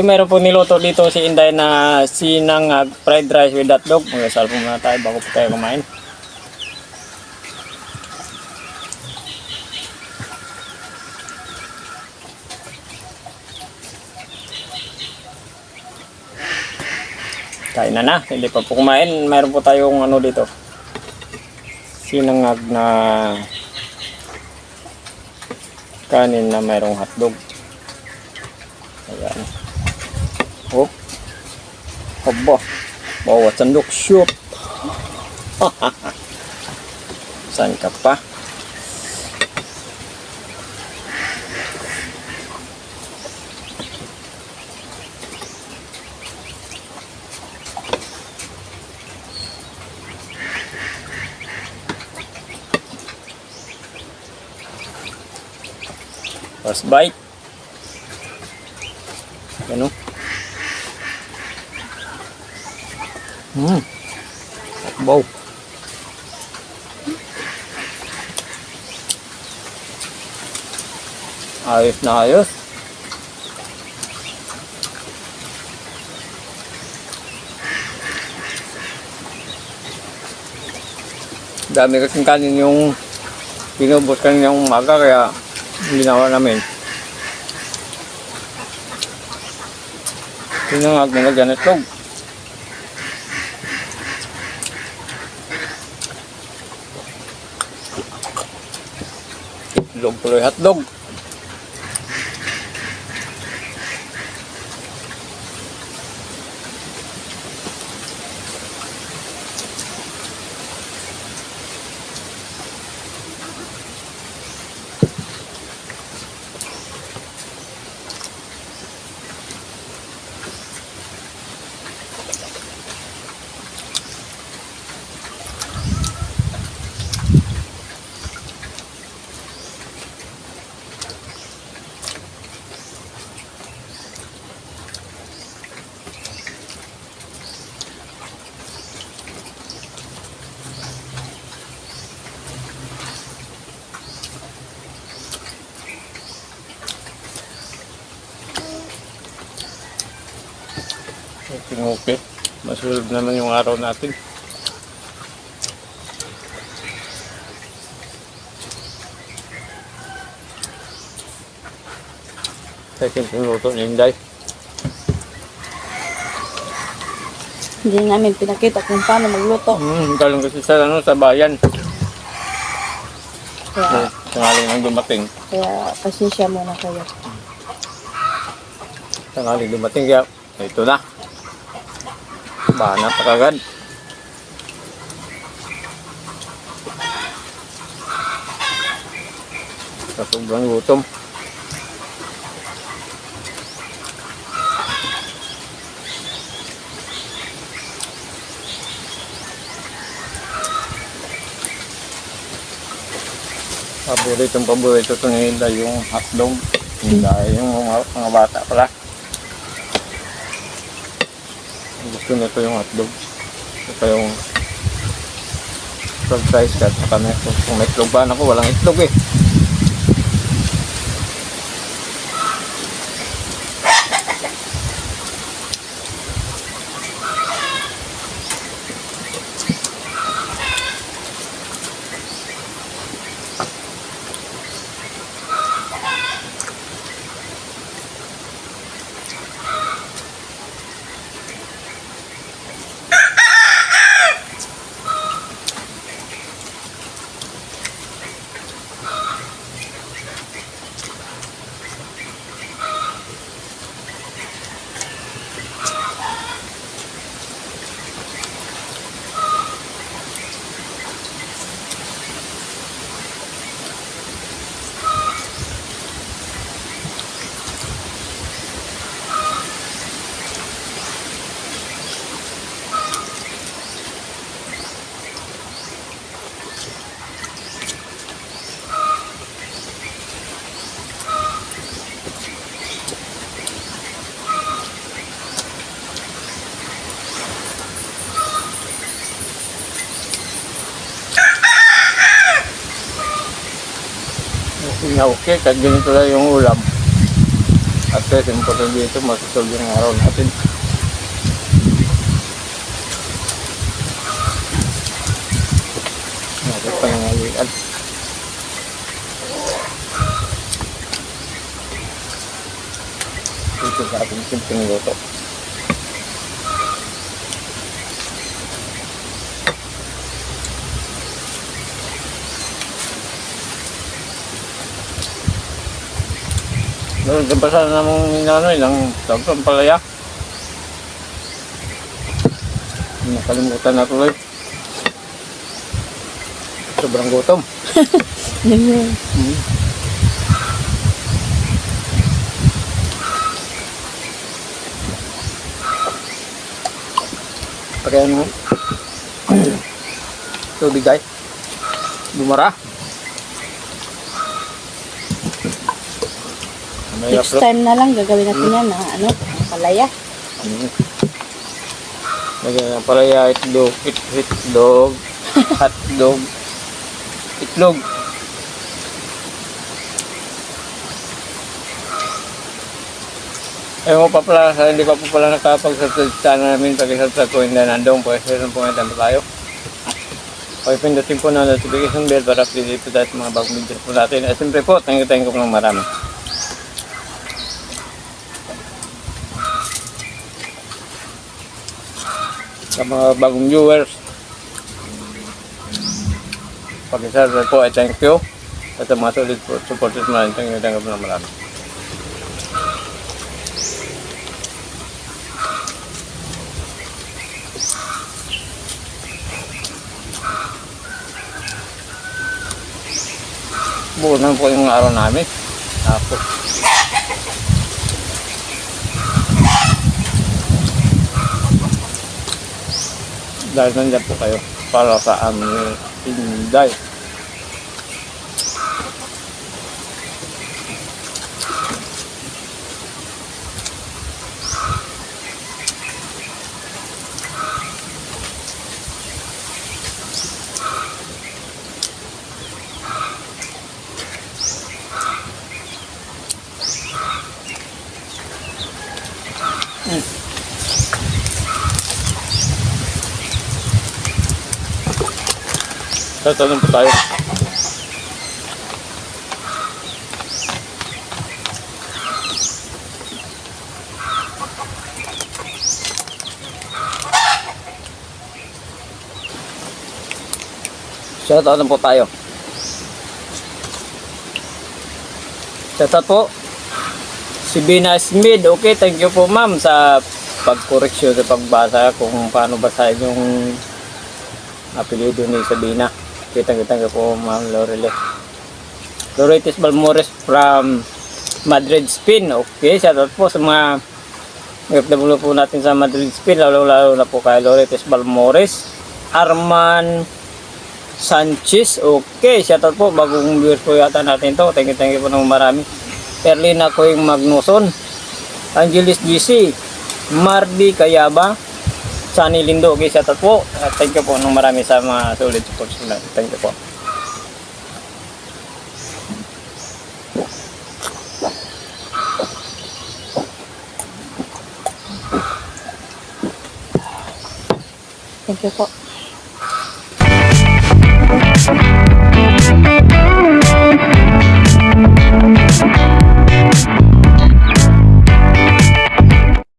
meron po niluto dito si Inday na sinangag fried rice with hotdog. Mag-asal po muna tayo bago po tayo kumain. Kain na, hindi pa po kumain. Meron po tayong ano dito. Sinangag na kanin na mayroong hotdog. Ayan. Hop. Haba. Bawat sandok. Shoot. Saan ka pa? First bite. Ano? Wow. Ayos na ayos. Dami kasing kanin yung pinubos kanilang umaga kaya ginawa namin. Sinangag na lagyan itlog. Itlog tuloy hotdog. Okay. Masulog naman yung araw natin. Second pinuto ni Inday. Hindi namin pinakita kung paano magluto. Galing kasi sa bayan. Kaya, Tangaling ang dumating. kaya pasensya muna kayo. Tangaling dumating kaya ito na. Banat na kagad. Sa sobrang gutom. Paborito ito ni Hilda yung hotdog. Dahil yung mga bata pala. Gusto nito yung hotdog. Ito yung fried rice at saka kung may itlog ba ako, walang itlog eh. Okay, kahit ganito lang yung ulam. At kahit importante dito, masusolve yung araw natin. Natin pangangalian. Ito sa ating simpleng luto. Doon pa sana namang ng tawag palaya. Nakalimutan na tuloy. Sobrang gutom. Ganyan. Pagkain mo. Tubig ay. Bumara. Next time na lang gagawin natin yan na ano, palaya. Lagyan ng palaya, itlog, hotdog, itlog. Ewan ko pa pala, hindi pa po pala nakapagsalita namin pag-isalita ko hindi nandong po. Meron po ngayon tayo. Okay, pindutin po na notification bell para update po tayo sa mga bagong videos po natin. At siyempre po, thank you po ng marami. Sa mga bagong viewers, pag-isalita po ay thank you. At sa mga solid po, supporters mo natin, thank you po ng marami. Buo na po yung araw namin. Tapos dahil nandiyan po kayo para sa aming Inday. Tatanong po tayo. Shoutout po tayo. Shoutout po. Si Bina Smith. Okay, thank you po ma'am sa pagkoreksyon sa pagbasa kung paano basahin yung apelido ni Sabina. Kitang-kitang po ma'am Loretes Balmores from Madrid, Spain. Okay, shoutout po sa mga OFW po natin sa Madrid, Spain. Lalo na po kay Loretes Balmores, Arman Sanchez. Okay, shoutout po. Bagong viewers po yata natin to. Thank you po ng marami. Erlina Coing Magnuson, Angelis GC, Mardi Kayaba, Sunny Lindo. Okay, shoutout po. Thank you po ng marami sa mga solid supports po natin. Thank you po. Thank you po.